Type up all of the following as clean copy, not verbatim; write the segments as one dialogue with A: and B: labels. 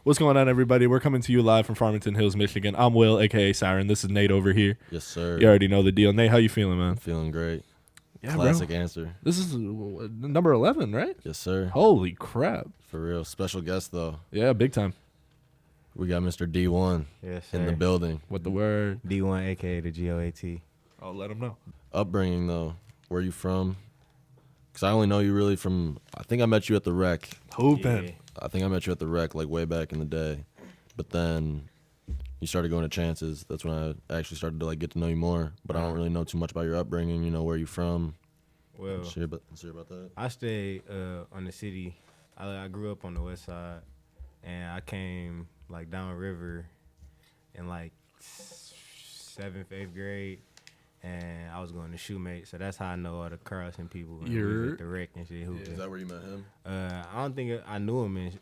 A: What's going on, everybody? We're coming to you live from Farmington Hills, Michigan. I'm Will, a.k.a. Siren. This is Nate over here.
B: Yes, sir.
A: You already know the deal. Nate, how you feeling, man?
B: I'm feeling great.
A: Yeah,
B: Classic
A: bro.
B: answer.
A: This is number 11, right?
B: Yes, sir.
A: Holy crap.
B: For real. Special guest, though.
A: Yeah, big time.
B: We got Mr. D1 in the building.
A: What the word?
C: D1, a.k.a. the GOAT.
A: I'll let him know.
B: Upbringing, though. Where you from? Because I only know you really from, I think I met you at the rec.
A: Hoopin'.
C: Yeah.
B: I think I met you at the rec, like, way back in the day. But then you started going to Chances. That's when I actually started to, like, get to know you more. But I don't really know too much about your upbringing, you know, where you from.
C: Well,
B: Let's hear about that.
C: I stayed on the city. I grew up on the west side, and I came, like, downriver in, like, 7th, 8th grade. And I was going to Shoemate, so that's how I know all the Carlson people. And we was at the rec and shit.
B: Is that where you met him?
C: I don't think I knew him in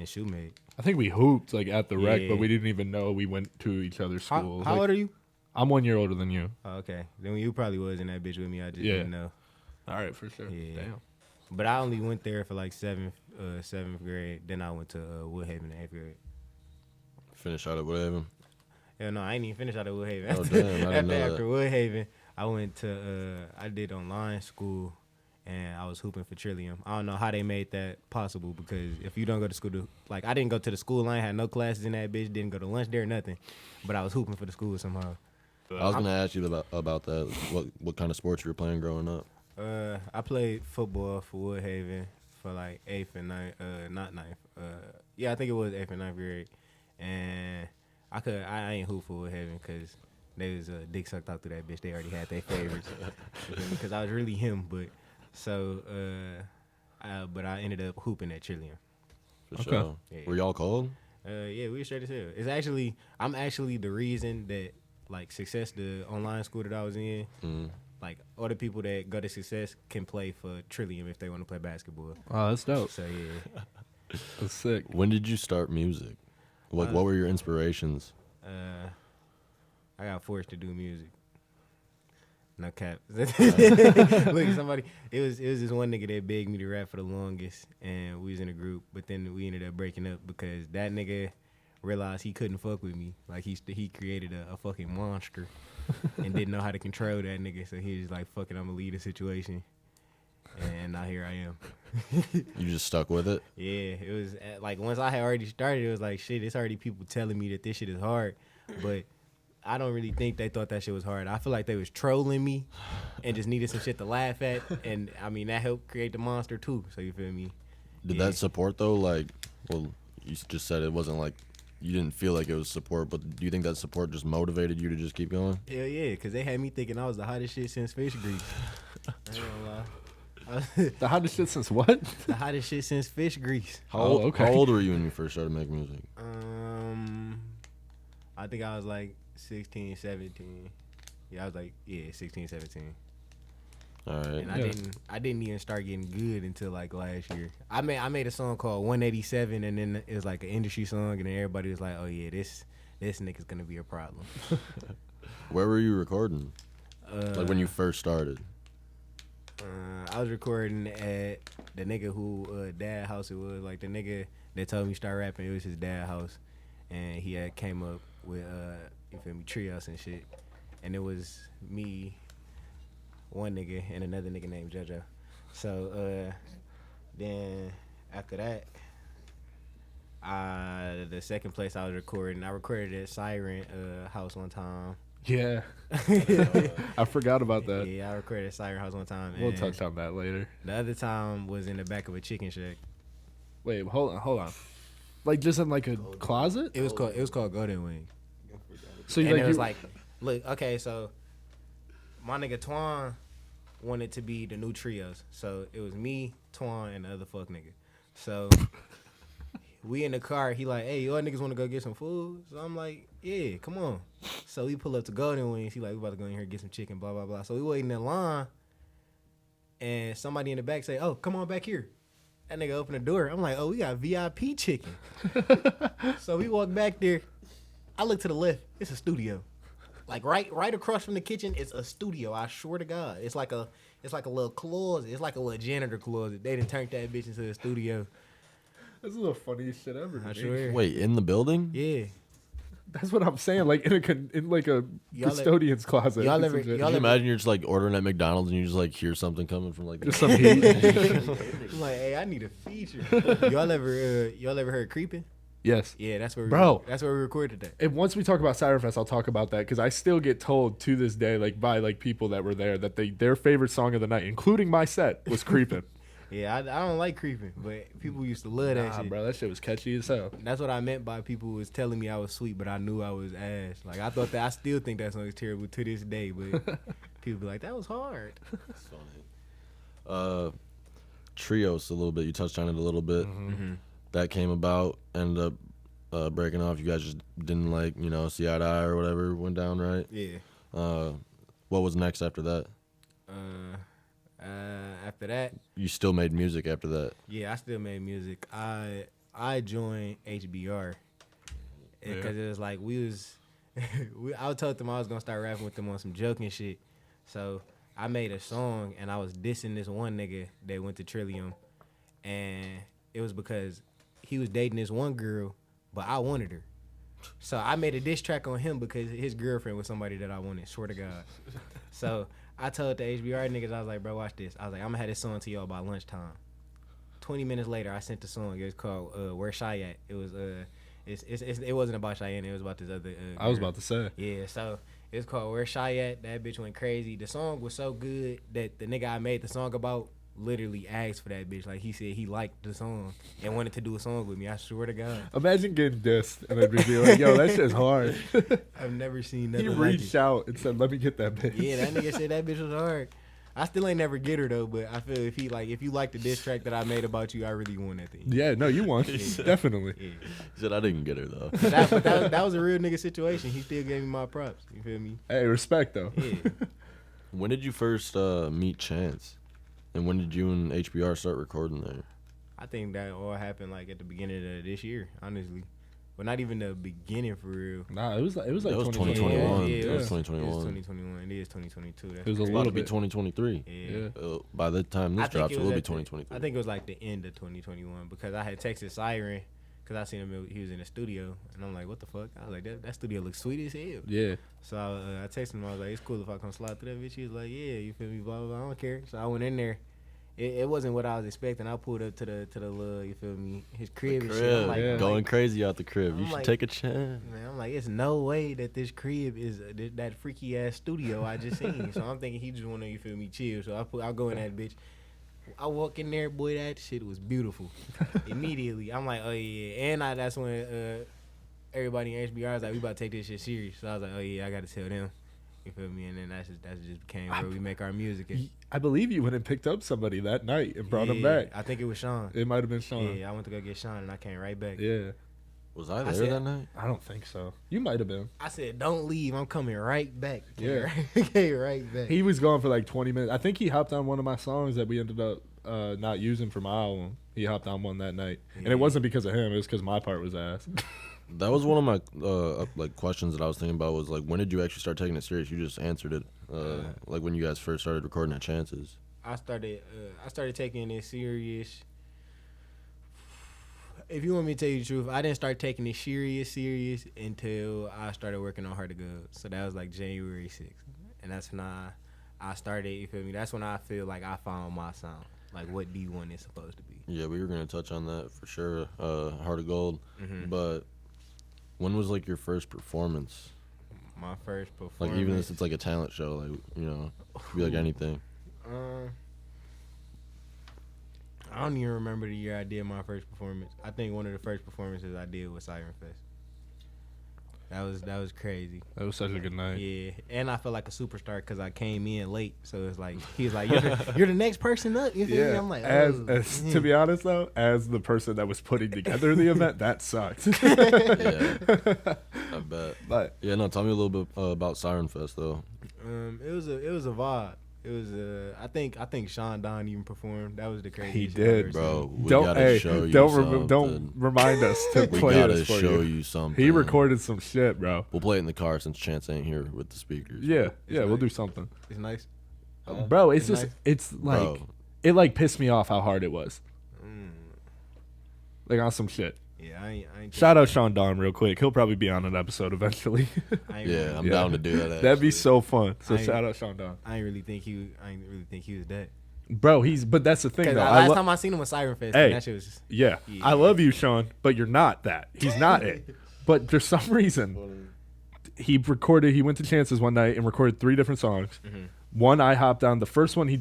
C: Shoemate.
A: I think we hooped like at the rec,
C: Yeah.
A: but we didn't even know we went to each other's schools.
C: How old are you?
A: I'm 1 year older than you.
C: Oh, okay. Then you probably was in that bitch with me. I just didn't know.
A: All right, for sure.
C: Yeah.
A: Damn.
C: But I only went there for like seventh grade. Then I went to Woodhaven in 8th grade.
B: Finish out at Woodhaven.
C: Hell no, I ain't even finished out of Woodhaven.
B: Oh, damn, I didn't know
C: After
B: that.
C: Woodhaven, I went to I did online school, and I was hooping for Trillium. I don't know how they made that possible, because if you don't go to school like, I didn't go to the school line, had no classes in that bitch, didn't go to lunch there, nothing. But I was hooping for the school somehow.
B: I was going to ask you about that. What kind of sports you were playing growing up?
C: I played football for Woodhaven for like 8th and 9th, not 9th. Yeah, I think it was 8th and 9th grade. And I ain't hoop for Woodhaven because they was dick sucked out through that bitch. They already had their favorites. Because I was really him, but I ended up hooping at Trillium.
B: For
A: Okay.
B: sure.
C: Yeah.
B: Were y'all cold?
C: Yeah, we were straight as hell. I'm actually the reason that, like, Success, the online school that I was in, like, all the people that go to Success can play for Trillium if they want to play basketball.
A: Oh, that's dope.
C: So, yeah.
A: That's sick.
B: When did you start music? Like, what were your inspirations?
C: I got forced to do music. No cap. Look, somebody. It was this one nigga that begged me to rap for the longest, and we was in a group. But then we ended up breaking up because that nigga realized he couldn't fuck with me. Like, he created a fucking monster and didn't know how to control that nigga. So he was like, "Fuck it, I'm gonna lead the situation." And now here I am.
B: You just stuck with it?
C: Yeah, it was like, once I had already started, it was like, shit, it's already people telling me that this shit is hard. But I don't really think they thought that shit was hard. I feel like they was trolling me and just needed some shit to laugh at. And, I mean, that helped create the monster, too. So, you feel me?
B: Did that support, though? Like, well, you just said it wasn't like, you didn't feel like it was support, but do you think that support just motivated you to just keep going?
C: Hell yeah, because they had me thinking I was the hottest shit since fish grease. I ain't gonna lie.
A: The hottest shit since what?
C: The hottest shit since fish grease.
B: How
A: okay.
B: old were you when you first started making music?
C: I think I was like 16, 17. Yeah, I was like, 16, 17.
B: All right.
C: And
A: Yeah.
C: I didn't even start getting good until like last year. I made a song called 187, and then it was like an industry song, and then everybody was like, "Oh yeah, this nigga's gonna be a problem."
B: Where were you recording? Like when you first started?
C: I was recording at the nigga who dad house it was. Like, the nigga that told me to start rapping, it was his dad house, and he had came up with you feel me, trios and shit, and it was me, one nigga, and another nigga named JoJo. So then after that, the second place I was recording, I recorded at Siren house one time.
A: Yeah. I forgot about that.
C: Yeah, I recorded at Siren house one time.
A: We'll
C: and
A: touch on that later.
C: The other time was in the back of a chicken shack.
A: Wait, hold on. Like, just in like a closet?
C: It was called Golden Wing.
A: So
C: And it was
A: you-
C: like, look, okay, so my nigga Twan wanted to be the new trios. So it was me, Twan, and the other fuck nigga. So we in the car, he like, "Hey, y'all niggas want to go get some food?" So I'm like, "Yeah, come on." So we pull up to Golden Wings. He like, "We about to go in here and get some chicken, blah, blah, blah." So we waiting in line, and somebody in the back say, "Oh, come on back here." That nigga open the door. I'm like, "Oh, we got VIP chicken." So we walk back there. I look to the left. It's a studio. Like, right across from the kitchen, it's a studio. I swear to God, it's like a little closet. It's like a little janitor closet. They done turned that bitch into a studio.
A: This is the funniest shit ever.
C: I
A: to me.
C: swear.
B: Wait, in the building?
C: Yeah.
A: That's what I'm saying. Like in like a
C: Y'all
A: custodian's closet.
C: y'all
A: or some
C: ever-
A: shit.
C: y'all
B: Could you
C: ever-
B: imagine you're just like ordering at McDonald's and you just like hear something coming from like
A: Just some heat.
C: I'm like, hey, I need a feature. y'all ever heard creeping?
A: Yes.
C: Yeah, that's where
A: Bro.
C: that's where we recorded that.
A: And once we talk about Siren Fest, I'll talk about that because I still get told to this day, like by like people that were there, that their favorite song of the night, including my set, was "Creepin'."
C: Yeah, I don't like creeping, but people used to love that
A: Nah,
C: shit.
A: bro, that shit was catchy as hell.
C: That's what I meant by people was telling me I was sweet, but I knew I was ass. Like I thought that I still think that song is terrible to this day, but people be like, that was hard.
B: Trios a little bit. You touched on it a little bit.
C: Mm-hmm.
B: That came about, ended up breaking off. You guys just didn't like, see eye to eye or whatever went down, right?
C: Yeah.
B: What was next after that?
C: After that,
B: You still made music after that.
C: yeah, I still made music. I joined HBR because it was like I told them I was gonna start rapping with them on some joking shit. So I made a song and I was dissing this one nigga that went to Trillium, and it was because he was dating this one girl, but I wanted her. So I made a diss track on him because his girlfriend was somebody that I wanted, swear to God. So I told the HBR niggas, I was like, bro, watch this. I was like, I'm gonna have this song to y'all by lunchtime. 20 minutes later, I sent the song. It was called Where Shy At. It was it wasn't about Shyanna. It was about this other
A: I was
C: girl.
A: about to say.
C: Yeah, so it's called Where Shy At. That bitch went crazy. The song was so good that the nigga I made the song about literally asked for that bitch. Like he said he liked the song and wanted to do a song with me. I swear to God.
A: Imagine getting dissed and then be like, "Yo, that shit's hard."
C: I've never seen
A: He
C: nothing like
A: reached
C: it.
A: out and said, "Let me get that bitch."
C: Yeah, that nigga said that bitch was hard. I still ain't never get her though, but I feel if you like the diss track that I made about you, I really won that thing.
A: Yeah, no, you won. Definitely.
C: Yeah.
B: He said I didn't get her though.
C: But that was a real nigga situation. He still gave me my props. You feel me?
A: Hey, respect though.
C: Yeah.
B: When did you first meet Chance? And when did you and HBR start recording there?
C: I think that all happened like at the beginning of this year, honestly. But not even the beginning for real.
A: Nah, it was like
B: That was
A: 2021.
B: 2021.
C: Yeah,
B: That was
C: It
B: 2021.
C: is 2021. It is 2022. That's
A: It was a
B: It's
C: crazy.
B: about
A: little
B: to be
A: bit.
B: 2023.
C: Yeah.
A: Yeah.
B: By the time
C: I
B: this
C: think
B: drops,
C: it
B: it
C: was
B: will be
C: at the-
B: 2023.
C: I think it was like the end of 2021 because I had texted Siren because I seen him. He was in the studio, and I'm like, "What the fuck?" I was like, "That studio looks sweet as hell."
A: Yeah.
C: So I texted him. I was like, "It's cool if I come slide through that bitch." He was like, "Yeah, you feel me? Blah blah blah. I don't care." So I went in there. It wasn't what I was expecting. I pulled up to the little, you feel me, his crib and shit. I'm like,
A: yeah.
C: I'm
B: Going
C: like,
B: crazy out the crib.
C: I'm
B: You should
C: like-
B: take a chance.
C: man, I'm like, it's no way that this crib is that freaky ass studio I just seen. So I'm thinking he just wanna, you feel me, chill. So I'll go in that bitch. I walk in there, boy, that shit was beautiful. Immediately, I'm like, oh yeah, and that's when everybody in HBR was like, we about to take this shit serious. So I was like, oh yeah, I gotta tell them. You feel me? And then that just became where we make our music. And,
A: I believe you went and picked up somebody that night and brought him
C: yeah,
A: back.
C: I think it was Shaun.
A: It might have been Shaun.
C: Yeah, I went to go get Shaun and I came right back.
A: Yeah.
B: Was I there
C: said-
B: that night?
A: I don't think so. You might have been.
C: I said, don't leave. I'm coming right back.
A: Yeah.
C: Came right back.
A: He was gone for like 20 minutes. I think he hopped on one of my songs that we ended up not using for my album. He hopped on one that night. And
C: Yeah.
A: it wasn't because of him. It was because my part was ass.
B: That was one of my like questions that I was thinking about. Was like, when did you actually start taking it serious? You just answered it. Like when you guys first started recording at Chances.
C: I started taking it serious. If you want me to tell you the truth, I didn't start taking it serious until I started working on Heart of God. So that was like January 6th. And that's when I started, you feel me? That's when I feel like I found my sound. Like what D1 is supposed to be.
B: Yeah, we were gonna touch on that for sure. Heart of Gold.
C: Mhm.
B: But when was like your first performance?
C: My first performance.
B: Like even if it's like a talent show, like could be like anything.
C: I don't even remember the year I did my first performance. I think one of the first performances I did was Siren Fest. That was crazy.
A: That was such a good night.
C: Yeah, and I felt like a superstar because I came in late. So it's like he was like, "You're the next person up." You feel me?
A: Yeah.
C: I'm like,
A: as
C: oh,
A: to be honest though, as the person that was putting together the event, that sucked.
B: Yeah, I bet.
A: But
B: Yeah, no. Tell me a little bit about Siren Fest though.
C: it was a vibe. It was I think Shaun Don even performed. That was the craziest.
A: He
C: shit I've
A: did,
C: ever
B: Bro,
C: seen.
B: we
A: don't
B: gotta show you
A: don't
B: something.
A: don't remind us to
B: We
A: play
B: gotta
A: this for
B: show
A: you.
B: you something.
A: He recorded some shit, bro.
B: We'll play it in the car since Chance ain't here with the speakers.
A: Yeah, we'll
C: nice.
A: do something.
C: It's nice.
A: Bro, it's
C: It's
A: just
C: nice.
A: it's like
B: Bro.
A: it like pissed me off how hard it was. like on some shit.
C: Yeah, I ain't
A: Shout out Shaun real quick. He'll probably be on an episode eventually.
B: Yeah, I'm down to do that.
A: That'd be
B: actually.
A: so fun. So
C: I ain't-
A: shout out Shaun.
C: I ain't really think he was that.
A: Bro, but that's the thing
C: Because
A: though.
C: last time I seen him was Siren Fest,
A: Hey.
C: and that shit was just,
A: Yeah.
C: Yeah.
A: I love you, Shaun, but you're not that. He's not it. But for some reason, he went to Chance's one night and recorded 3 different songs.
C: Mm-hmm.
A: One I hopped on. The first one he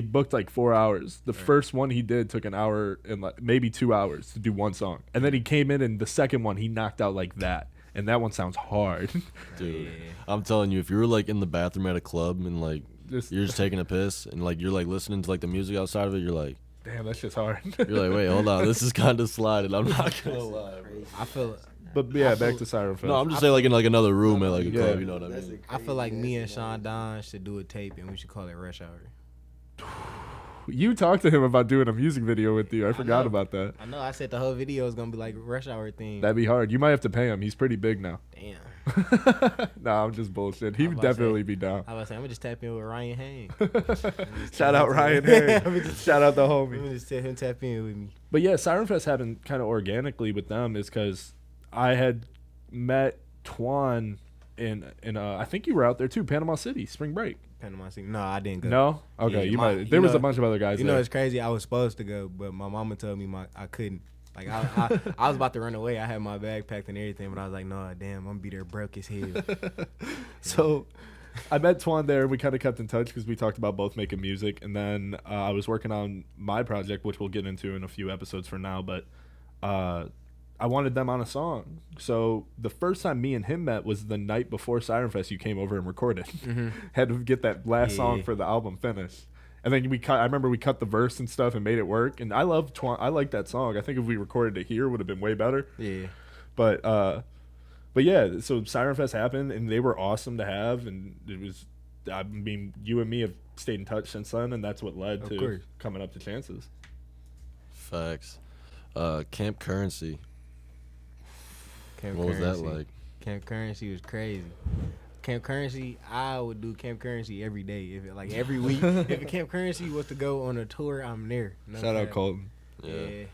A: booked like 4 hours. The first one he did took an hour and like maybe 2 hours to do one song. And then he came in and the second one he knocked out like that. And that one sounds hard.
B: Dude,
C: Yeah.
B: I'm telling you, if you were like in the bathroom at a club and like
A: Just-
B: you're just taking a piss and like you're like listening to like the music outside of it, you're like
A: Damn, that shit's hard.
B: wait, hold on, this is kind of sliding. I'm not gonna lie, bro.
C: I feel
A: But yeah, back to Siren Fest.
B: No, I'm just saying like in like another room at like a
A: Yeah.
B: club. You know what I mean?
C: I feel like me and Sean Don should do a tape and we should call it Rush Hour.
A: You talked to him about doing a music video with you. I forgot
C: know.
A: about that.
C: I know I said the whole video is gonna be like Rush Hour theme.
A: That'd be hard. You might have to pay him. He's pretty big now.
C: Damn.
A: Nah, I'm just bullshit. He
C: I'm
A: would
C: about to say-
A: definitely be down.
C: I was saying I'm gonna just tap in with Ryan Haynes.
A: Shout out Ryan Hayes. Shout out the
C: I'm
A: homie.
C: gonna just tell him tap in with me.
A: But yeah, Siren Fest happened kind of organically with them is because I had met Twan in I think you were out there too, Panama City, spring break.
C: Panama City. No, I didn't go.
A: No? Okay,
C: Yeah,
A: you
C: my-
A: might.
C: you
A: There was
C: know-
A: a bunch of other guys
C: You know
A: there.
C: it's crazy. I was supposed to go, but my mama told me I couldn't. Like I was about to run away. I had my bag packed and everything, but I was like, no, damn, I'm gonna be there broke as hell.
A: So I met Twan there. We kind of kept in touch because we talked about both making music. And then I was working on my project, which we'll get into in a few episodes for now. But I wanted them on a song. So the first time me and him met was the night before Siren Fest. You came over and recorded. Had to get that last song
C: Yeah.
A: for the album finished. And then I remember we cut the verse and stuff and made it work. And I love Twan. I like that song. I think if we recorded it here, it would have been way better.
C: Yeah.
A: But yeah, so Siren Fest happened and they were awesome to have, and it was, I mean, you and me have stayed in touch since then, and that's what led
C: Of
A: to
C: course.
A: coming up to Chances.
B: Facts. Camp Currency.
C: Camp
B: What was that
C: Currency.
B: like?
C: Camp Currency was crazy. Camp Currency, I would do Camp Currency every day. If it, like every week, if a Camp Currency was to go on a tour, I'm there. No
A: Shout out
C: cap.
A: Colton.
C: Yeah.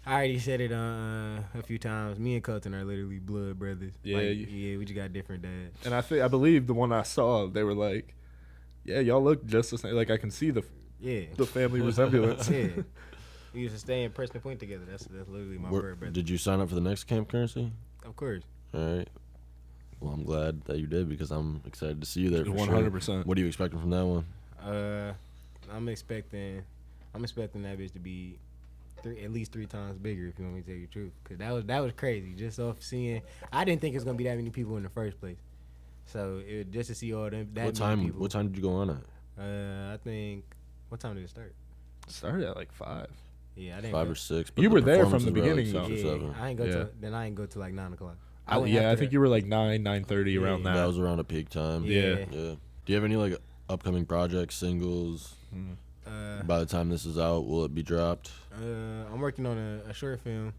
C: I already said it a few times. Me and Colton are literally blood brothers.
A: Yeah,
C: Like,
A: you-
C: yeah, we just got different dads.
A: And I believe the one I saw, they were like, yeah, y'all look just the same. Like, I can see the
C: Yeah.
A: family resemblance.
C: Yeah. We used to stay in Preston Point together. That's literally my blood brother.
B: Did you sign up for the next Camp Currency?
C: Of course.
B: All right. Well, I'm glad that you did because I'm excited to see you there. For
A: 100%.
B: Sure. What are you expecting from that one?
C: I'm expecting that bitch to be at least 3 times bigger, if you want me to tell you the truth. Cause that was crazy. Just off seeing, I didn't think it was gonna be that many people in the first place. So just to see all them that many people.
B: What time did you go on at?
C: I think, what time did it start?
A: Started at like 5.
C: Yeah, I didn't
B: 5
C: go.
B: or 6. But
A: You
B: the
A: were there from
B: performances
A: the
B: were like
A: beginning,
B: 6
A: though.
B: or 7.
C: I ain't go
A: Yeah.
C: I ain't go till like 9 o'clock.
A: I
C: went
A: I
C: after
A: think
C: that.
A: you were like 9:30 around
C: Yeah.
A: that.
B: That was around a peak time.
A: Yeah.
B: Yeah. Do you have any like upcoming projects, singles? By the time this is out, will it be dropped?
C: I'm working on a short film.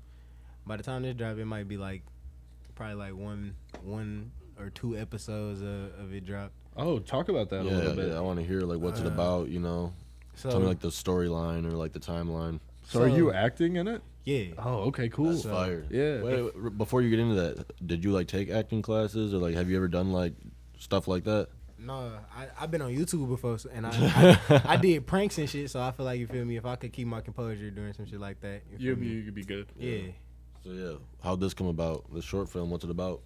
C: By the time this drop, it might be like probably like one or 2 episodes of it dropped.
A: Oh, talk about that a little bit.
B: I want to hear like what's it about. You know,
C: So
B: tell me like the storyline or like the timeline.
A: So are you acting in it?
C: yeah.
A: Oh, okay, cool.
B: That's fire.
A: Yeah.
B: Wait, before you get into that, did you like take acting classes or like have you ever done like stuff like that?
C: No, I've been on YouTube before, and I did pranks and shit. So I feel like, you feel me, if I could keep my composure during some shit like that, you feel me?
A: You could be good.
C: Yeah.
B: So yeah, how'd this come about? The short film, what's it about?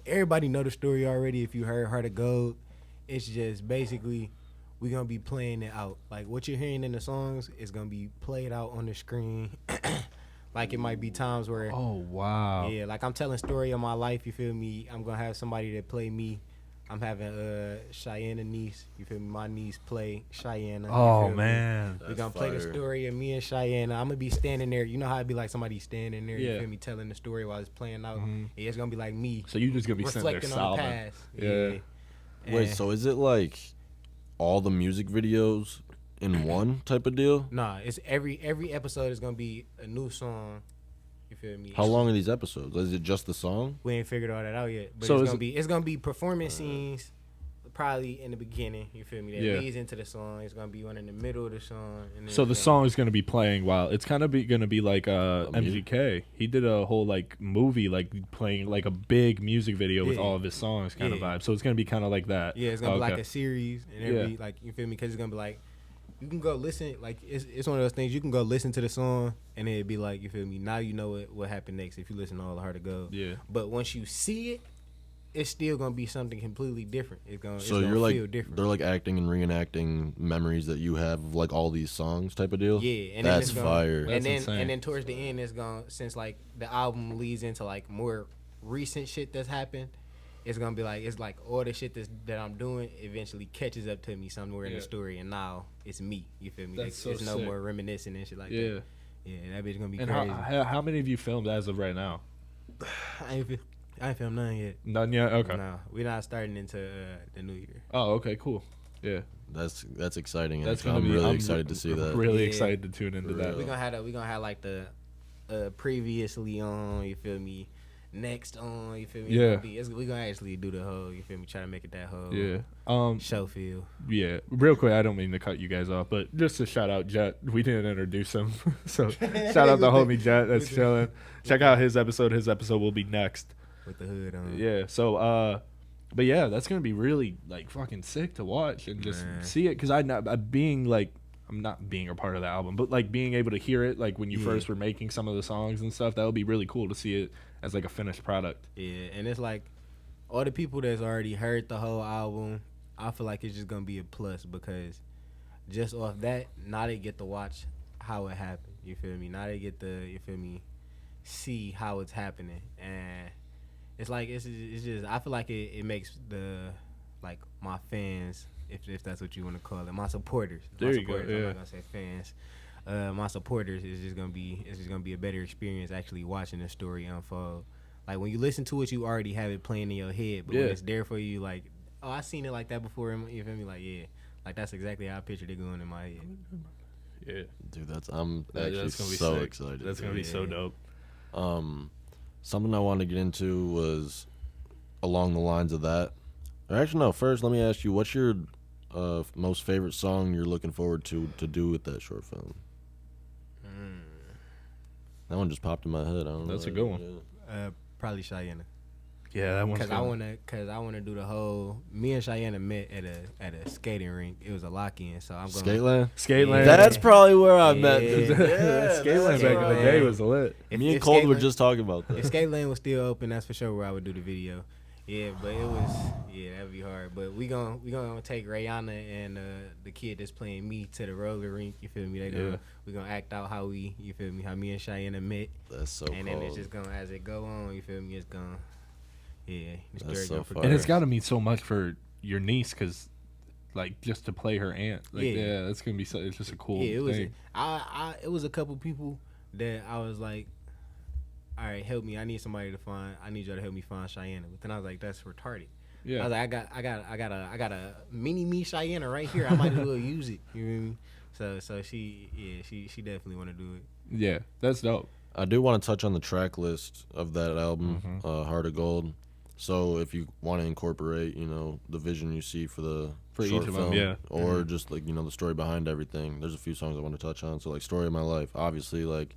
C: Everybody know the story already. If you heard Heart of Gold, it's just basically we gonna be playing it out. Like what you're hearing in the songs is gonna be played out on the screen. Like it might be times where,
A: Oh, wow.
C: yeah, like I'm telling story of my life. You feel me? I'm gonna have somebody that play me. I'm having Shyanna niece. You feel me? My niece play Shyanna.
A: Oh, man.
C: We're gonna
B: That's
C: play the
B: fire.
C: story of me and Shyanna. I'm gonna be standing there. You know how it'd be like somebody standing there,
A: Yeah.
C: you feel me, telling the story while it's playing out.
A: Mhm.
C: Yeah, it's gonna be like me
A: So you just going to be sitting there
C: reflecting on the
A: sobbing.
C: past.
A: Yeah.
B: Wait,
C: And-
B: so is it like all the music videos in one type of deal?
C: Nah, it's every episode is gonna be a new song. You feel me?
B: How long are these episodes? Is it just the song?
C: We ain't figured all that out yet. But
A: So
C: it's
A: is
C: gonna be performance scenes probably in the beginning. You feel me? That
A: Yeah.
C: leads into the song. It's gonna be one in the middle of the song. And then
A: So the
C: it's
A: song is gonna be playing while it's kind of gonna be like MGK. He did a whole like movie like playing like a big music video with
C: Yeah.
A: all of his songs kind of
C: Yeah.
A: vibe. So it's gonna be kind of like that.
C: Yeah, it's gonna be like
A: Okay.
C: a series, and every like you feel me? Because it's gonna be like you can go listen. Like it's one of those things you can go listen to the song, and it'd be like you feel me. Now you know what happened next if you listen to All the Heart to Go.
A: Yeah.
C: But once you see it, it's still gonna be something completely different. It's gonna
B: So
C: it's
B: you're
C: gonna
B: like
C: feel different.
B: they're like acting and reenacting memories that you have of like all these songs type of deal.
C: Yeah, and
B: That's
C: then it's gonna,
B: fire.
A: That's insane.
C: and then towards the end, it's gonna since like the album leads into like more recent shit that's happened. It's gonna be like it's like all the shit that I'm doing eventually catches up to me somewhere in
A: Yeah.
C: the story, and now it's me. You feel me?
A: That's
C: Like,
A: so
C: there's no
A: sick.
C: more reminiscing and shit like
A: Yeah.
C: that. Yeah, that bitch gonna be
A: And
C: crazy.
A: how many of you filmed as of right now?
C: I ain't filmed none yet.
A: None yet. Okay.
C: No, we're not starting into the new year.
A: Oh, okay, cool. Yeah,
B: That's exciting.
A: that's
B: actually.
A: gonna
B: I'm
A: be.
B: really excited to see that.
A: Really
C: Yeah.
A: excited to tune into
B: For
A: that.
B: real.
C: We gonna have like the previously on. You feel me? Next on. You feel me?
A: Yeah.
C: We gonna actually do the whole. You feel me? Try to make it that whole.
A: Yeah.
C: Show feel.
A: Yeah. Real quick, I don't mean to cut you guys off, but just to shout out Jet. We didn't introduce him, so shout out the homie Jet that's chilling. Check out his episode. His episode will be next.
C: With the hood on.
A: Yeah. So, but yeah, that's gonna be really like fucking sick to watch and just
C: Man.
A: see it because I'm not being a part of the album, but like being able to hear it like when you
C: Yeah.
A: first were making some of the songs and stuff. That would be really cool to see it as like a finished product.
C: Yeah, and it's like all the people that's already heard the whole album, I feel like it's just gonna be a plus because just off that, now they get to watch how it happened. You feel me? Now they get to, you feel me, see how it's happening, and it's like it's just I feel like it makes the like my fans, if that's what you want to call it, my supporters.
A: There
C: my
A: you go,
C: supporters, I'm
A: yeah.
C: not gonna say fans. My supporters is just gonna be a better experience actually watching the story unfold. Like when you listen to it, you already have it playing in your head, but when
A: Yeah.
C: it's there for you, like, oh, I seen it like that before. You feel me? Like, yeah, like that's exactly how I pictured it going in my head.
A: Yeah.
B: Dude, I'm
A: That-
B: actually
A: that's gonna be
B: so
A: sick.
B: excited.
A: That's gonna be so
C: Yeah.
A: dope.
B: Something I wanted to get into was along the lines of that. Or actually, no. First, let me ask you, what's your most favorite song you're looking forward to do with that short film? That one just popped in my head. I don't know.
A: That's a good one.
B: Yeah.
C: Probably Shyanna.
A: Yeah, that one's
C: Cause
A: good.
C: I wanna do the whole. Me and Shyanna met at a skating rink. It was a lock-in, so I'm going.
B: Skateland?
A: Skateland.
B: That's probably where I met.
C: Yeah.
A: Skateland back in the day was lit.
B: Me and Cold were just talking about that.
C: If skate lane was still open, that's for sure where I would do the video. Yeah, but it was that'd be hard. But we gonna take Rihanna and the kid that's playing me to the roller rink. You feel me? We gonna act out how we, you feel me? How me and Cheyenne met,
B: That's so
C: and then it's
B: cold.
C: just gonna as it go on. You feel me? It's gonna the
B: That's
C: story
B: so
C: gonna
B: fire.
C: progress.
A: And it's got to mean so much for your niece because, like, just to play her aunt. Like,
C: Yeah.
A: yeah, that's gonna be so. It's just a cool
C: Yeah, it was.
A: thing.
C: It was a couple people that I was like, all right, help me. I need somebody to find. I need y'all to help me find Cheyenne. But then I was like, that's retarded. I
A: Yeah,
C: was like, I got a mini me Cheyenne right here. I might as well use it. You know what I mean? So she definitely want to do it.
A: yeah, that's dope.
B: I do want to touch on the track list of that album,
A: Mm-hmm.
B: Heart of Gold. So if you want to incorporate, the vision you see for the
A: For
B: short
A: each of 'em,
B: film,
A: yeah.
B: or just like the story behind everything. There's a few songs I want to touch on. So like Story of My Life, obviously like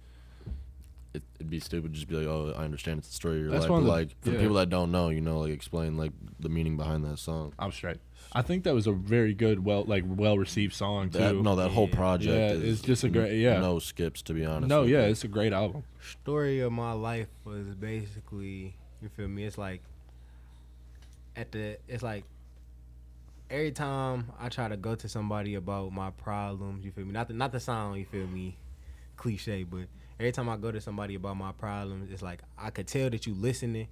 B: it'd be stupid to just be like, oh, I understand it's the story of your
A: That's
B: life,
A: one
B: but
A: of the-
B: like for
A: yeah.
B: people that don't know, like explain like the meaning behind that song.
A: I'm straight. I think that was a very good, well received song too.
B: That whole
C: Yeah.
B: project
A: Yeah,
B: is
A: it's just a great- yeah.
B: no skips, to be honest.
A: No,
B: with
A: yeah,
B: you.
A: it's a great album.
C: Story of my life was basically, you feel me? It's like it's like every time I try to go to somebody about my problems, you feel me? Not the sound, you feel me? Cliche, but every time I go to somebody about my problems, it's like I could tell that you listening,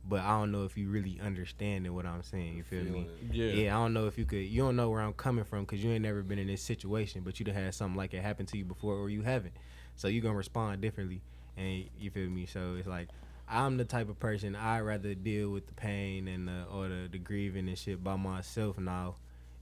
C: but I don't know if you really understanding what I'm saying. You feel me? Yeah, I don't know if you don't know where I'm coming from because you ain't never been in this situation, but you done had something like it happen to you before or you haven't. So you gonna respond differently, and you feel me? So it's like I'm the type of person I'd rather deal with the pain and or the grieving and shit by myself now,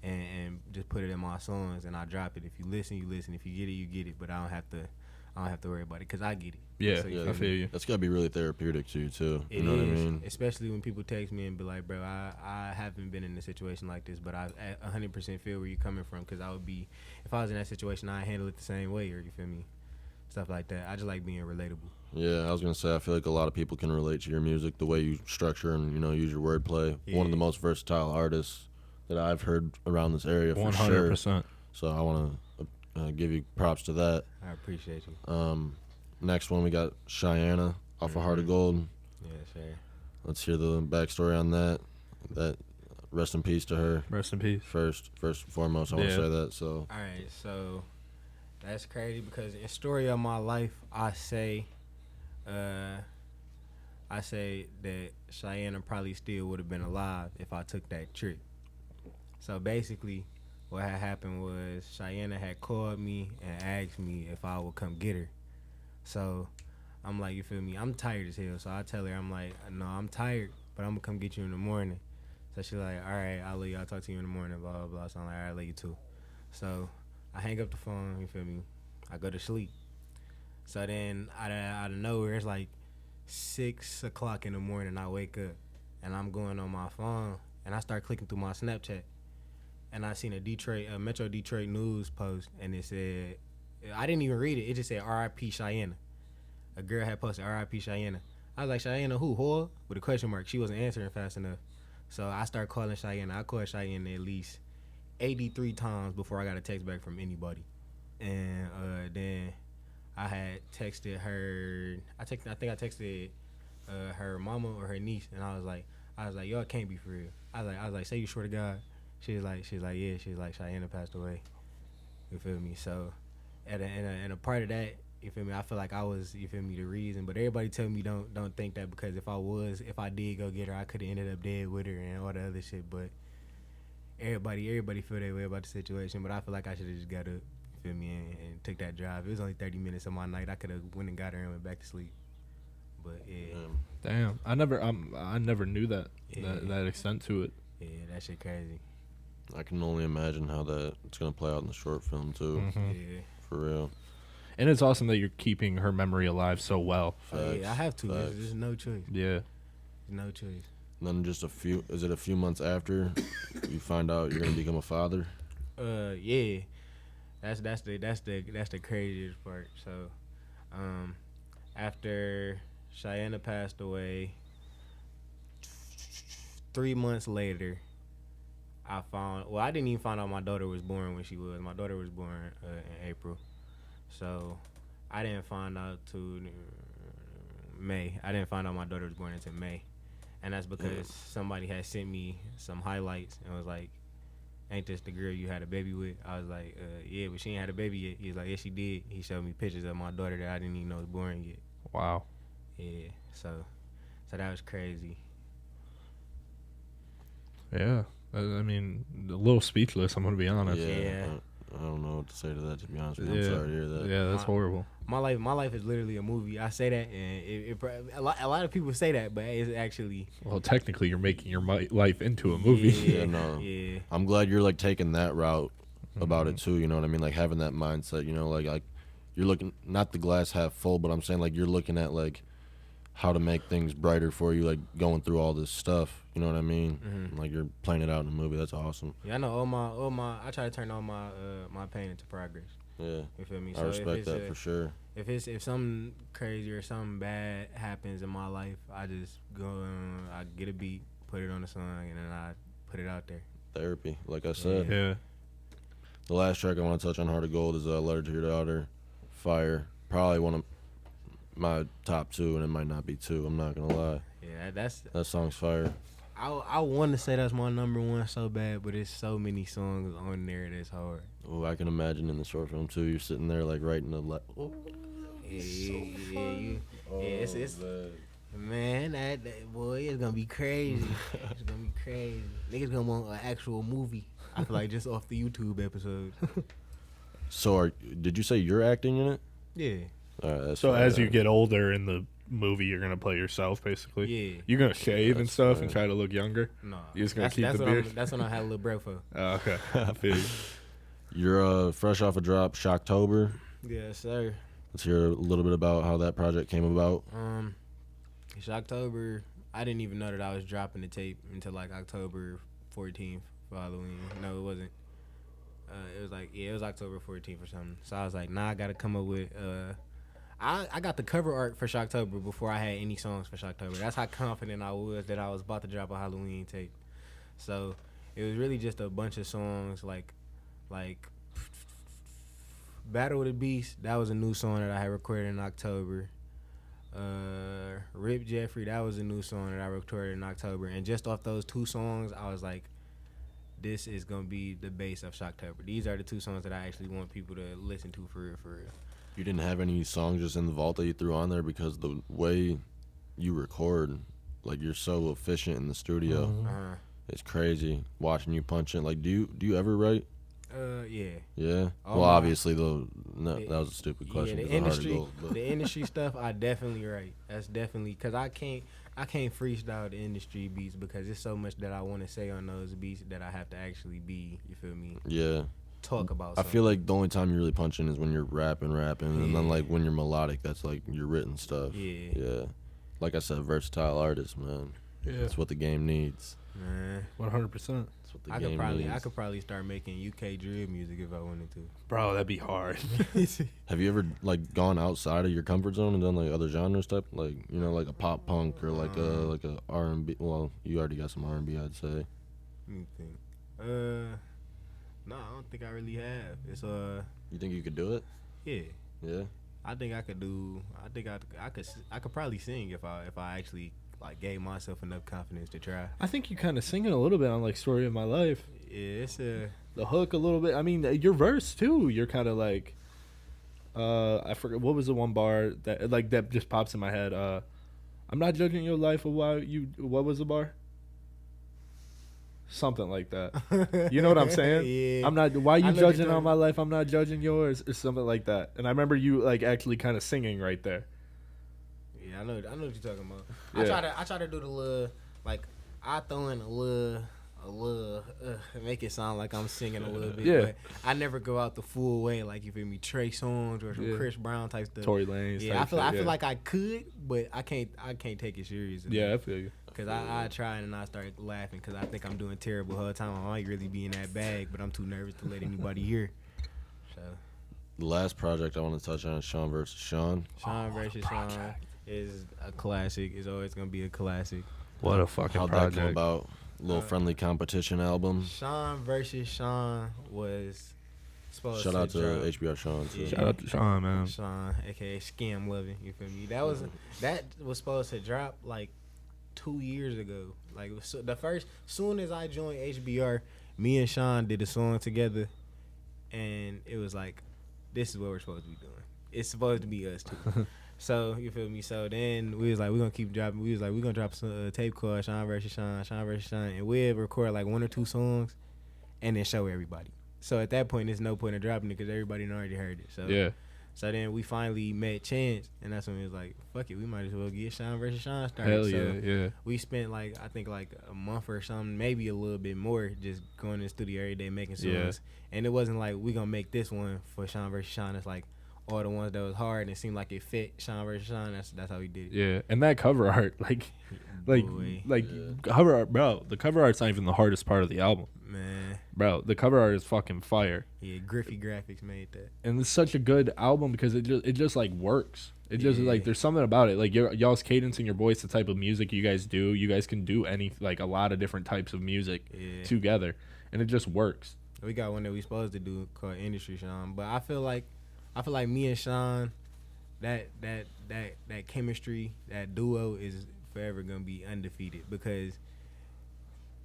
C: and just put it in my songs and I drop it. If you listen, you listen. If you get it, you get it. But I I don't have to worry about it because I get it.
A: Yeah,
C: So you
A: I
C: feel
A: feel
C: me?
A: you.
B: That's gotta be really therapeutic to you too.
C: It
B: You know
C: is,
B: what I mean?
C: especially when people text me and be like, bro, I haven't been in a situation like this, but I 100% feel where you're coming from, because I would be, if I was in that situation, I'd handle it the same way, or you feel me? Stuff like that. I just like being relatable.
B: Yeah, I was gonna say I feel like a lot of people can relate to your music, the way you structure and use your wordplay. One of the most versatile artists that I've heard around this area for
A: 100%.
B: sure. So I want to give you props to that.
C: I appreciate you.
B: Next one we got Shyanna off of Heart of Gold.
C: Yeah, sure.
B: Let's hear the backstory on that. That rest in peace to her.
A: Rest in peace.
B: First and foremost, I want to say that. So
C: All right, so that's crazy because in story of my life, I say that Shyanna probably still would have been alive if I took that trip. So basically, what had happened was Shyanna had called me and asked me if I would come get her. So I'm like, you feel me? I'm tired as hell. So I tell her, I'm like, no, I'm tired, but I'm gonna come get you in the morning. So she's like, all right, I'll let you. I'll talk to you in the morning, blah, blah, blah. So I'm like, all right, I'll let you too. So I hang up the phone, you feel me? I go to sleep. So then out of nowhere, it's like 6 o'clock in the morning, I wake up and I'm going on my phone and I start clicking through my Snapchat. And I seen a Metro Detroit news post, and it said, I didn't even read it. It just said R.I.P. Shyanna. A girl had posted R.I.P. Shyanna. I was like, Shyanna who, whore? With a question mark. She wasn't answering fast enough. So I started calling Shyanna. I called Shyanna at least 83 times before I got a text back from anybody. And then I had texted her. I think I texted her mama or her niece, and I was like, y'all can't be for real. I was like, say you swear to God. She was like, yeah. She was like, Shyanna passed away. You feel me? So, and a part of that, you feel me? I feel like I was, you feel me, the reason. But everybody tell me don't think that, because if I did go get her, I could have ended up dead with her and all the other shit. But everybody feel that way about the situation. But I feel like I should have just got up, you feel me, and took that drive. It was only 30 minutes of my night. I could have went and got her and went back to sleep. But yeah.
A: Damn, I never knew that extent to it.
C: Yeah, that shit crazy.
B: I can only imagine how it's gonna play out in the short film too.
A: Mm-hmm.
C: Yeah.
B: For real.
A: And it's awesome that you're keeping her memory alive so well.
C: Yeah, I have to. There's no choice.
A: Yeah.
C: No choice.
B: And then just a few months after you find out you're gonna become a father?
C: Yeah. That's the craziest part. So, after Shyanna passed away, 3 months later, I didn't even find out my daughter was born when she was. My daughter was born in April. So I didn't find out till May. I didn't find out my daughter was born until May. And that's because somebody had sent me some highlights and was like, ain't this the girl you had a baby with? I was like, yeah, but she ain't had a baby yet. He was like, yes, she did. He showed me pictures of my daughter that I didn't even know was born yet.
A: Wow.
C: Yeah, so that was crazy.
A: Yeah. I mean, a little speechless, I'm going to be honest.
C: Yeah.
B: I don't know what to say to that, to be honest with you. I'm sorry to hear that.
A: Yeah, that's horrible.
C: My life is literally a movie. I say that, and a lot of people say that, but it's actually...
A: Well, technically, you're making your life into a movie.
B: Yeah, no.
C: Yeah.
B: I'm glad you're, like, taking that route about it, too, you know what I mean? Like, having that mindset, like you're looking, not the glass half full, but I'm saying, like, you're looking at, like, how to make things brighter for you, like, going through all this stuff, you know what I mean?
C: Mm-hmm.
B: Like, you're playing it out in a movie. That's awesome.
C: Yeah, I know all my I try to turn all my my pain into progress.
B: Yeah.
C: You feel me?
B: I respect that for sure.
C: If something crazy or something bad happens in my life, I just go and I get a beat, put it on the song, and then I put it out there.
B: Therapy, like I said.
A: Yeah.
B: The last track I want to touch on Heart of Gold is Letter to Your Daughter, Fire. Probably one of my top two, and it might not be two. I'm not gonna lie.
C: Yeah,
B: that song's fire.
C: I want to say that's my number one so bad, but it's so many songs on there that's hard.
B: Oh, I can imagine in the short film too. You're sitting there like writing
C: It's man, that boy, it's gonna be crazy. It's gonna be crazy. Niggas gonna want an actual movie. I feel like just off the YouTube episodes.
B: So, did you say you're acting in it?
C: Yeah.
A: So as you get older in the movie, you're gonna play yourself, basically.
C: Yeah.
A: You're gonna shave and stuff
B: fair.
A: and try to look younger.
C: No.
A: You're just gonna keep the beard.
C: That's when I had a little breath for.
A: Oh, okay. I feel you.
B: You're fresh off a drop, Shocktober.
C: Yes, sir.
B: Let's hear a little bit about how that project came about.
C: Shocktober. I didn't even know that I was dropping the tape until like October 14th for Halloween. No, it wasn't. It was October 14th or something. So I was like, nah, I gotta come up with. I got the cover art for Shocktober before I had any songs for Shocktober. That's how confident I was that I was about to drop a Halloween tape. So it was really just a bunch of songs like Battle with the Beast. That was a new song that I had recorded in October. Rip Jeffrey, that was a new song that I recorded in October. And just off those two songs, I was like, this is gonna be the base of Shocktober. These are the two songs that I actually want people to listen to for real, for real.
B: You didn't have any songs just in the vault that you threw on there because the way you record, like you're so efficient in the studio.
C: Uh-huh.
B: It's crazy watching you punch in. Like, do you ever write?
C: Yeah.
B: Yeah.
C: Oh,
B: well,
C: my.
B: obviously though, that was a stupid question.
C: Yeah,
B: 'cause I already go,
C: the industry stuff, I definitely write. That's definitely because I can't freestyle the industry beats because there's so much that I want to say on those beats that I have to actually be. You feel me?
B: Yeah.
C: Talk about.
B: I feel like the only time you really punch in is when you're rapping, and then like when you're melodic, that's like your written stuff.
C: Yeah.
B: Yeah. Like I said, versatile artist, man.
A: Yeah.
B: That's what the game needs.
C: Man,
A: 100%.
B: That's what the
C: I
B: game
C: could
B: needs.
C: probably start making UK drill music if I wanted to.
A: Bro, that'd be hard.
B: Have you ever like gone outside of your comfort zone and done like other genres type, like like a pop punk or like a R&B? Well, you already got some R&B, I'd say.
C: Let me think. No, I don't think I really have. It's
B: You think you could do it?
C: yeah.
B: Yeah.
C: I think I could do. I think I could probably sing if I actually like gave myself enough confidence to try.
A: I think you kind of singing a little bit on like Story of My Life.
C: Yeah, it's a.
A: The hook a little bit. I mean, your verse too. You're kind of like, I forget what was the one bar that just pops in my head. I'm not judging your life of why you. What was the bar? Something like that. You know what I'm saying?
C: Yeah.
A: I'm not. Why
C: I
A: you
C: know
A: judging
C: you're
A: on my life? I'm not judging yours, or something like that. And I remember you like actually kind of singing right there.
C: Yeah, I know what you're talking about.
A: Yeah.
C: I try to do the little like I throw in a little make it sound like I'm singing a little bit.
A: Yeah.
C: But I never go out the full way like you feel me, Trey Songz or some
A: Yeah.
C: Chris Brown type stuff.
A: Tory Lanez.
C: Yeah,
A: type
C: I
A: shit,
C: feel like I could, but I can't take it serious.
A: Yeah, I feel you.
C: Cause I try and I start laughing because I think I'm doing terrible the whole time. I might really be in that bag, but I'm too nervous to let anybody hear. So
B: The last project I want to touch on is Shaun versus Shaun.
C: Shaun versus Shaun is a classic. It's always gonna be a classic.
A: What a fucking
B: How'd
A: project.
B: that come about? Little friendly competition album.
C: Shaun versus Shaun was supposed
B: Shout out to
C: drop.
B: HBR Shaun too.
C: Yeah.
A: Shout out to Shaun, man.
C: Shaun, aka Scam Loving. You feel me? That was supposed to drop like 2 years ago. Like soon as I joined HBR, me and Shaun did a song together, and it was like, this is what we're supposed to be doing. It's supposed to be us too. So you feel me? So then we was like, we're gonna keep dropping. We was like, we're gonna drop a tape called Shaun versus Shaun, Shaun versus Shaun, and we'll record like 1 or 2 songs, and then show everybody. So at that point, there's no point in dropping it because everybody done already heard it. So
A: Yeah.
C: So then we finally met Chance, and that's when we was like, fuck it, we might as well get Shaun versus Shaun started.
A: Hell
C: so
A: yeah, yeah.
C: we spent like, I think like a month or something, maybe a little bit more, just going to the studio every day making songs.
A: Yeah.
C: And it wasn't like, we gonna make this one for Shaun versus Shaun. It's like all the ones that was hard and it seemed like it fit Shaun versus Shaun. That's how we did it.
A: Yeah, and that cover art,
C: Boy.
A: cover art, bro. The cover art's not even the hardest part of the album,
C: Man.
A: bro. The cover art is fucking fire,
C: Yeah, Griffey Graphics made that.
A: and it's such a good album because it just like works. It just
C: Yeah.
A: like there's something about it. Like y'all's cadence and your voice, the type of music you guys do. You guys can do a lot of different types of music
C: Yeah.
A: together, and it just works.
C: We got one that we supposed to do called Industry Shaun, but I feel like me and Shaun, that chemistry, that duo is forever gonna be undefeated because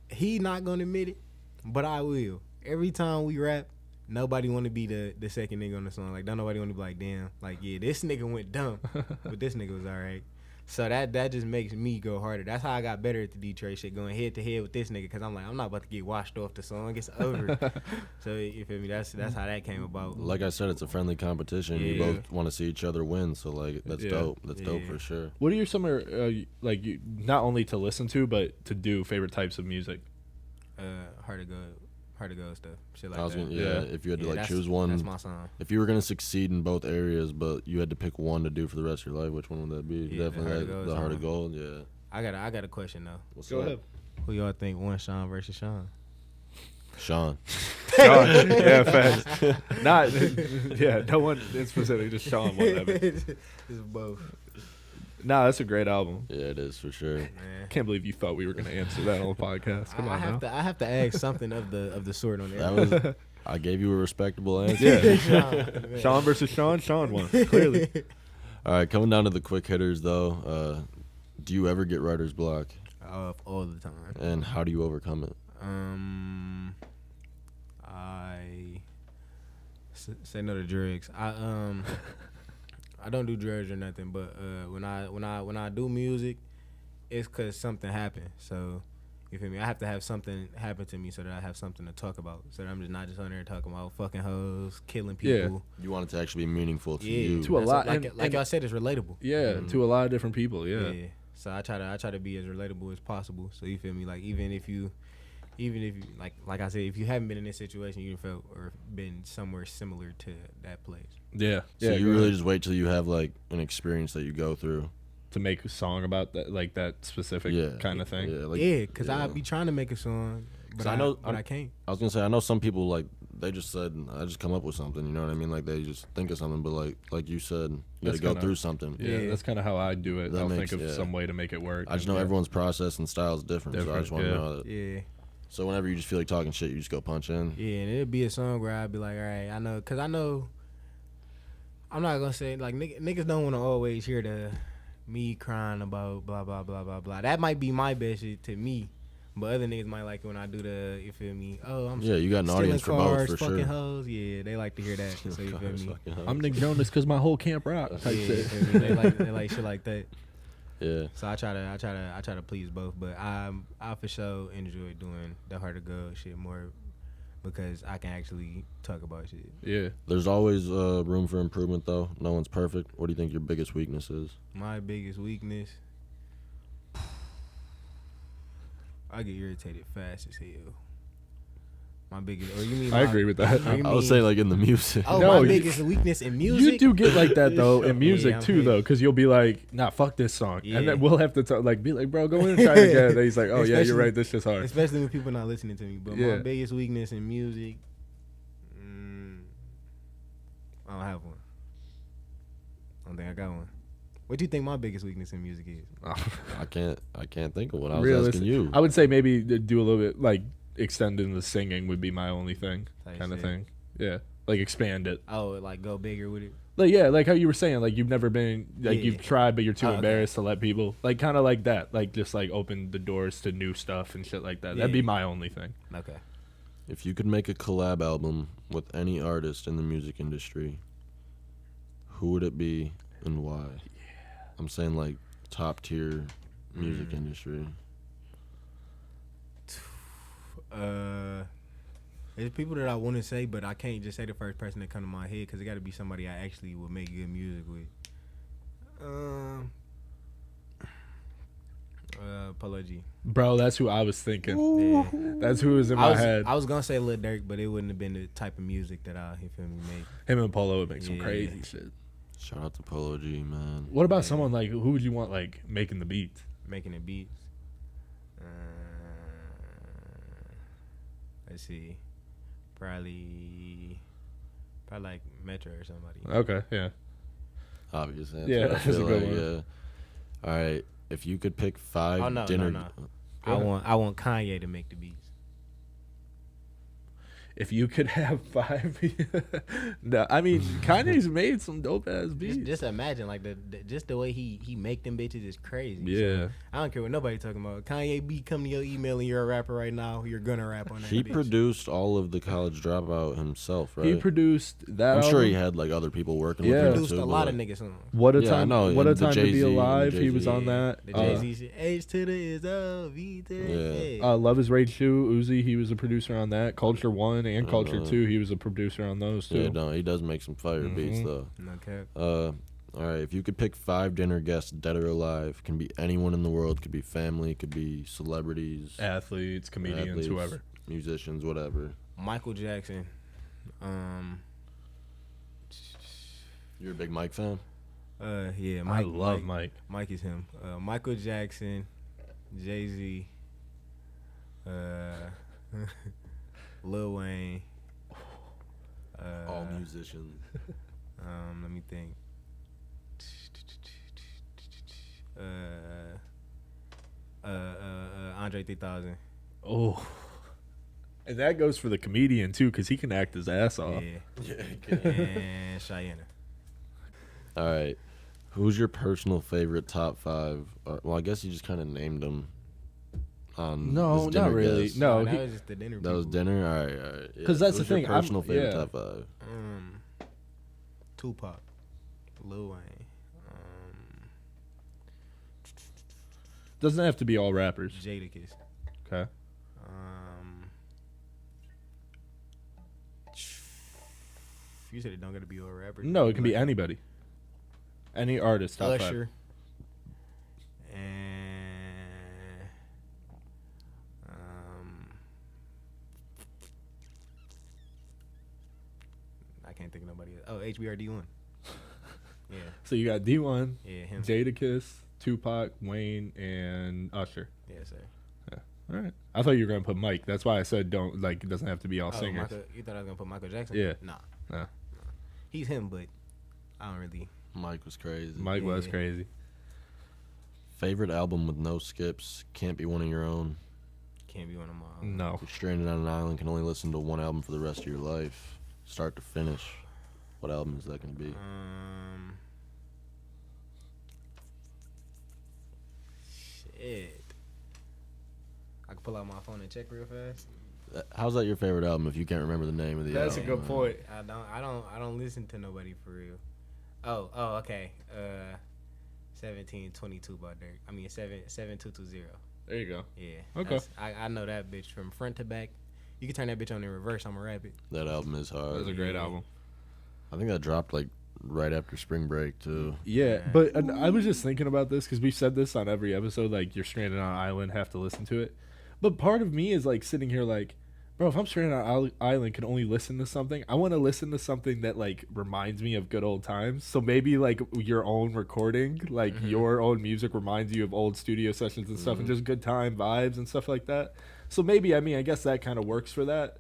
C: he not gonna admit it, but I will. Every time we rap, nobody want to be the second nigga on the song. Like, don't nobody want to be like, damn, like, yeah, this nigga went dumb, but this nigga was all right. So that just makes me go harder. That's how I got better at the Detroit shit, going head to head with this nigga, because I'm like, I'm not about to get washed off the song. It's over. So you feel me? That's how that came about.
B: Like I said, it's a friendly competition.
C: Yeah.
B: You both want to see each other win, so like that's
A: Yeah.
B: dope. That's dope
C: Yeah.
B: for sure.
A: What are your summer like you not only to listen to but to do favorite types of music?
C: Heart of God. Heart of Gold stuff, shit like
B: I was
C: that.
B: gonna, yeah, if you had to like
C: that's-
B: choose one,
C: That's my song.
B: if you were gonna succeed in both areas, but you had to pick one to do for the rest of your life, which one would that be?
C: Yeah, the
B: Definitely
C: Heart of Gold
B: the Heart of
C: song.
B: Gold. Yeah.
C: I got a question though.
B: What's
A: Go
B: up?
A: ahead.
C: Who y'all think won, Shaun versus Shaun?
B: Shaun.
A: Shaun. Yeah, facts. Not, yeah, no one in specific, just Shaun won that.
C: It's both.
A: Nah, that's a great album.
B: Yeah, it is for sure.
C: Man.
A: Can't believe you thought we were gonna answer that on the podcast. Come on now.
C: I have to ask something of the sort on there.
B: That was. I gave you a respectable answer.
A: Yeah. Shaun versus Shaun. Shaun won clearly.
B: All right, coming down to the quick hitters though. Do you ever get writer's block,
C: All the time.
B: and how do you overcome it?
C: I say no to drugs. I don't do drugs or nothing, but when I do music, it's cause something happened. So you feel me? I have to have something happen to me so that I have something to talk about. So that I'm just not just on there talking about fucking hoes, killing people.
B: You want it to actually be meaningful to
C: Yeah,
B: you.
A: To a
C: That's
A: lot,
C: Like,
A: and-
C: like
A: and-
C: y'all said, it's relatable.
A: Yeah, to a lot of different people. Yeah.
C: So I try to be as relatable as possible. So you feel me? Like even if you like I said, if you haven't been in this situation, you felt or been somewhere similar to that place.
A: Yeah.
B: So
A: Yeah.
B: you really just wait till you have like an experience that you go through.
A: to make a song about that, like that specific kind of thing.
B: Yeah, like,
C: Cause I be trying to make a song, but
B: 'Cause
C: I can't.
B: I was gonna say I know some people like they just said I just come up with something. You know what I mean? Like they just think of something, but like you said, you got to
A: That's
B: go
A: kinda-
B: through something.
A: Yeah,
C: Yeah.
A: that's kind of how I do it.
B: That
A: I'll
B: makes-
A: think of
B: yeah.
A: some way to make it work.
B: I just
A: and
B: know
A: yeah.
B: everyone's process and style is different, so I just want to
A: Different,
B: know that.
C: Yeah.
B: So whenever you just feel like talking shit, you just go punch in.
C: Yeah, and it'd be a song where I'd be like, all right, I know, cause I know. I'm not gonna say like niggas don't want to always hear the me crying about blah blah blah blah blah. That might be my best shit to me, but other niggas might like it when I do the, you feel me? Oh, I'm
B: Yeah, you got an
C: stealing
B: audience for
C: cars,
B: both for
C: fucking
B: sure.
C: hoes. Yeah, they like to hear that. So you feel
B: Cars,
C: me?
B: fucking hoes.
A: I'm Nick Jonas because my whole camp rock type
C: Yeah,
A: shit.
C: you feel me? They like shit like that.
B: Yeah.
C: So I try to please both, but I for sure enjoy doing the Heart of Gold shit more because I can actually talk about shit.
A: Yeah.
B: There's always room for improvement, though. No one's perfect. What do you think your biggest weakness is?
C: My biggest weakness, I get irritated fast as hell. My biggest, or you mean?
A: I agree with that.
C: or you
B: I would
C: mean-
B: say like in the music.
C: Oh,
A: No,
C: my
A: you-
C: biggest weakness in music.
A: You do get like that though in music
C: I'm
A: too,
C: big.
A: though, because you'll be like, "Nah, fuck this song,"
C: Yeah.
A: and then we'll have to be like, "Bro, go in and try it again." And he's like, "Oh yeah, you're
C: Especially-
A: right. This shit's hard."
C: Especially when people not listening to me. But
A: Yeah.
C: my biggest weakness in music, I don't have one. I don't think I got one. What do you think my biggest weakness in music is?
B: I can't think of what I was
A: Realistic-
B: asking you.
A: I would say maybe do a little bit like extend in the singing would be my only thing,
C: Type
A: kind of
C: shit.
A: thing. Yeah, like expand it.
C: Oh, like go bigger with it.
A: Like yeah, like how you were saying, like you've never been like
C: Yeah.
A: you've tried, but you're too
C: Oh, okay.
A: embarrassed to let people like kind of like that, like just like open the doors to new stuff and shit like that. That'd be
C: Yeah.
A: my only thing.
C: Okay.
B: If you could make a collab album with any artist in the music industry, who would it be and why? I'm saying like top tier music industry.
C: There's people that I want to say, but I can't just say the first person that come to my head because it got to be somebody I actually would make good music with. Polo G.
A: Bro, that's who I was thinking.
C: Yeah.
A: That's who was in my head.
C: I was gonna say Lil Durk, but it wouldn't have been the type of music that I, you feel me, make.
A: Him and Polo would make some
C: Yeah.
A: crazy shit.
B: Shout out to Polo G, man.
A: What about
C: Yeah.
A: someone like who would you want like making the beats?
C: Making the beats. Let's see. Probably like Metro or somebody.
A: Okay, yeah.
B: Obvious answer.
A: Yeah,
B: I
A: that's
B: feel
A: a good
B: like,
A: one.
B: yeah. All right. If you could pick five
C: Oh, no,
B: dinner.
C: no.
A: Go ahead.
C: I want Kanye to make the beats.
A: If you could have 5, no, I mean Kanye's made some dope ass beats.
C: Just imagine like just the way he make them bitches is crazy.
A: Yeah.
C: So, I don't care what nobody talking about. Kanye B come to your email and you're a rapper right now. You're gonna rap on that.
B: He
C: bitch.
B: produced all of the College Dropout himself, right?
A: He produced that.
B: I'm sure he
A: album.
B: had like other people working
A: Yeah.
B: with him
C: produced
B: too.
C: a
B: but,
C: lot of
B: like,
C: niggas songs.
A: What a
B: Yeah, I
A: time!
B: know,
A: What a
B: and the
A: time to be
B: Jay-Z and the
A: alive. He was
B: Jay-Z.
A: on that.
C: The Jay-Z shit. H to the is O, V to the A.
A: Love is Rage 2, Uzi, he was a producer on that. Culture 1 and Culture
B: know.
A: 2, he was a producer on those too.
B: Yeah, no, he does make some fire beats
A: Mhm.
B: though.
C: No cap.
B: All right, if you could pick 5 dinner guests, dead or alive, can be anyone in the world, could be family, could be celebrities,
A: Athletes, comedians,
B: athletes,
A: whoever.
B: musicians, whatever.
C: Michael Jackson.
B: You're a big Mike fan?
C: Yeah,
A: I love Mike.
C: Mike is him. Michael Jackson, Jay-Z, Lil Wayne.
B: All musicians.
C: Let me think. Andre 3000.
A: Oh. And that goes for the comedian, too, because he can act his ass off.
C: Yeah. And Shyanna.
B: All right. Who's your personal favorite top 5? Well, I guess you just kind of named them.
A: No,
B: this dinner
A: not really.
B: guest.
A: No,
C: that was just the dinner.
B: That was
C: people.
B: dinner? All right.
A: Because that's the
B: Who's your
A: thing,
B: personal favorite
A: yeah.
B: top 5?
C: Tupac, Lil Wayne.
A: Doesn't have to be all rappers.
C: Jadakiss.
A: Okay.
C: You said it don't got to be all rappers.
A: No, it can be anybody. Any artist, top 5.
C: Usher. And I can't think of nobody else. Oh, HBRD1. Yeah.
A: So you got D1,
C: Yeah, him.
A: Jadakiss, Tupac, Wayne, and Usher.
C: Yeah, sir.
A: All right. I thought you were gonna put Mike. That's why I said don't, like, it doesn't have to be all singers.
C: You thought I was gonna put Michael Jackson?
A: Yeah.
C: Nah.
A: Nah.
C: He's him, but I don't really.
B: Mike was crazy.
A: Mike was
C: Yeah.
A: crazy.
B: Favorite album with no skips? Can't be one of your own.
C: Can't be one of my own.
A: No.
B: You're stranded on an island, can only listen to one album for the rest of your life, start to finish. What album is that going to be?
C: Shit. I can pull out my phone and check real fast.
B: How's that your favorite album if you can't remember the name of the album?
A: That's a good point.
C: I don't listen to nobody for real. Oh, okay. 1722 by Dirk. I mean 7220.
A: There you go.
C: Yeah.
A: Okay.
C: I know that bitch from front to back. You can turn that bitch on in reverse. I'ma rap it.
B: That album is hard.
A: That was a great
C: Yeah.
A: album.
B: I think that dropped like right after spring break too.
A: Yeah, but and I was just thinking about this because we've said this on every episode. Like, you're stranded on an island, have to listen to it. But part of me is like sitting here like, bro, if I'm stranded on an island, can only listen to something. I want to listen to something that like reminds me of good old times. So maybe like your own recording, like your own music reminds you of old studio sessions and stuff, and just good time vibes and stuff like that. So maybe, I mean, I guess that kind of works for that.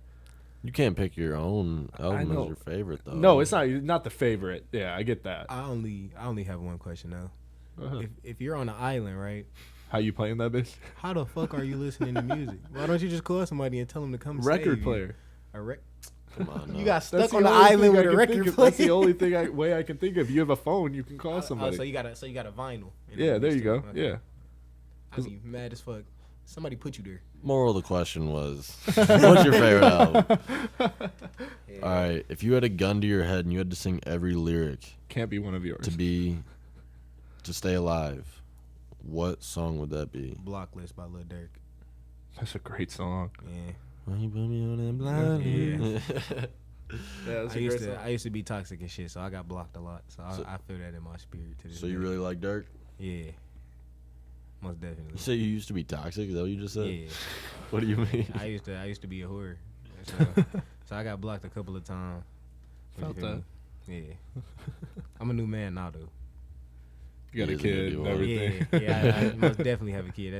B: You can't pick your own album
A: know.
B: as your favorite though.
A: No, it's not the favorite. Yeah, I get that.
C: I only have one question though.
A: Uh-huh.
C: If you're on an island, right?
A: How you playing that bitch?
C: How the fuck are you listening to music? Why don't you just call somebody and tell them to come
A: Record
C: save you?
A: player.
B: Come on.
C: You
B: no.
C: got
A: That's
C: stuck on the
A: only
C: island
A: thing
C: with
A: I
C: a
A: can
C: record
A: think of.
C: player.
A: That's the only way I can think of. You have a phone, you can call somebody.
C: So you got a vinyl.
A: Yeah, there you go.
C: Okay.
A: Yeah.
C: I'd be mad as fuck. Somebody put you there.
B: Moral of the question was, what's your favorite album?
C: Yeah.
B: All right, if you had a gun to your head and you had to sing every lyric
A: Can't be one of yours.
B: to stay alive, what song would that be?
C: Block List by Lil Durk.
A: That's a great song.
C: Yeah.
B: When you put me on that blind.
C: Yeah.
A: Yeah,
C: I used to be toxic and shit, so I got blocked a lot. So I feel that in my spirit to this
B: So you
C: day.
B: really like Dirk?
C: Yeah. Most definitely.
B: You say you used to be toxic? Is that what you just said?
C: Yeah.
B: What do you mean?
C: I used to be a whore. So I got blocked a couple of times.
A: Felt that.
C: Yeah. I'm a new man now though.
A: You got
B: He
A: a
B: is a
A: kid
B: new
A: and
B: one.
A: everything.
C: Yeah, I most definitely have a kid.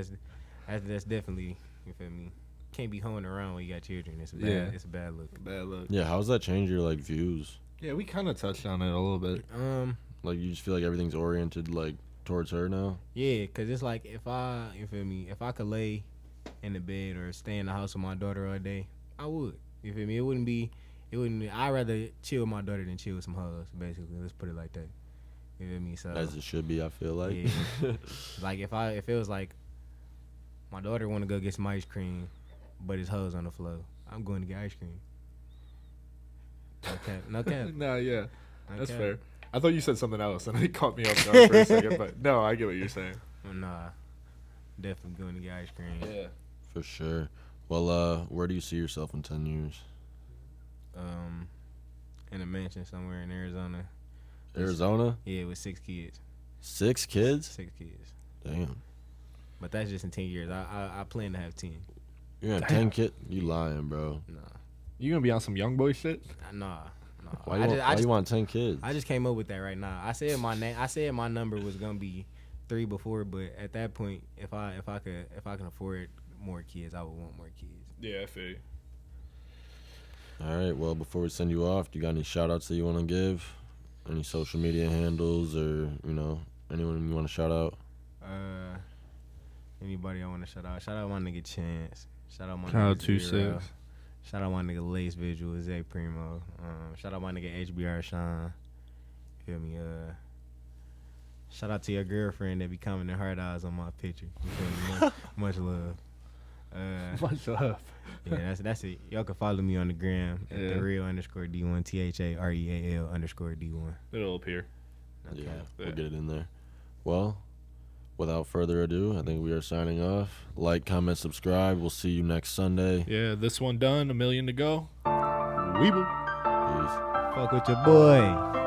C: That's definitely, you feel me? Can't be hoeing around when you got children. It's a bad look.
A: Bad look.
B: Yeah, how's that change your like views?
A: Yeah, we kind of touched on it a little bit.
B: Like you just feel like everything's oriented like towards her now?
C: Yeah, cause it's like if I could lay in the bed or stay in the house with my daughter all day, I would. You feel me? It wouldn't be. I'd rather chill with my daughter than chill with some hoes. Basically, let's put it like that. You feel me? So
B: As it should be, I feel like.
C: yeah. Like if it was like my daughter want to go get some ice cream, but it's hoes on the floor, I'm going to get ice cream. No cap.
A: No, yeah,
C: No
A: that's
C: cap.
A: fair. I thought you said something else, and it caught me off guard for a second. But no, I get what you're saying.
C: Nah, definitely going to get ice cream.
A: Yeah.
B: For sure. Well, where do you see yourself in 10 years?
C: In a mansion somewhere in Arizona.
B: Arizona?
C: Yeah, with 6 kids.
B: 6 kids?
C: 6 kids.
B: Damn.
C: But that's just in 10 years. I plan to have 10.
B: You're gonna have 10 kids? You lying, bro.
C: Nah.
A: You gonna be on some young boy shit?
C: Nah.
B: Why you want 10 kids?
C: I just came up with that right now. I said my name. I said my number was gonna be 3 before, but at that point, if I can afford more kids, I would want more kids.
A: Yeah, I feel you.
B: All right. Well, before we send you off, do you got any shout outs that you want to give? Any social media handles or, anyone you want to shout out?
C: Anybody I want to shout out? Shout out my nigga Chance. Shout out my
A: Shout out
C: nigga Zero.
A: 26.
C: Shout out my nigga Lace Visual, Zay Primo. Shout out my nigga HBR Shaun. Feel me? Shout out to your girlfriend that be commenting hard eyes on my picture. You feel me? Much love.
A: Much love.
C: Yeah, that's it. Y'all can follow me on the gram at the real _D1 THAREAL_D1.
A: It'll appear.
C: Okay.
B: Yeah, we'll get it in there. Well, without further ado, I think we are signing off. Like, comment, subscribe. We'll see you next Sunday.
A: Yeah, this one done. 1 million to go. Weeble.
B: Peace.
C: Fuck with your boy.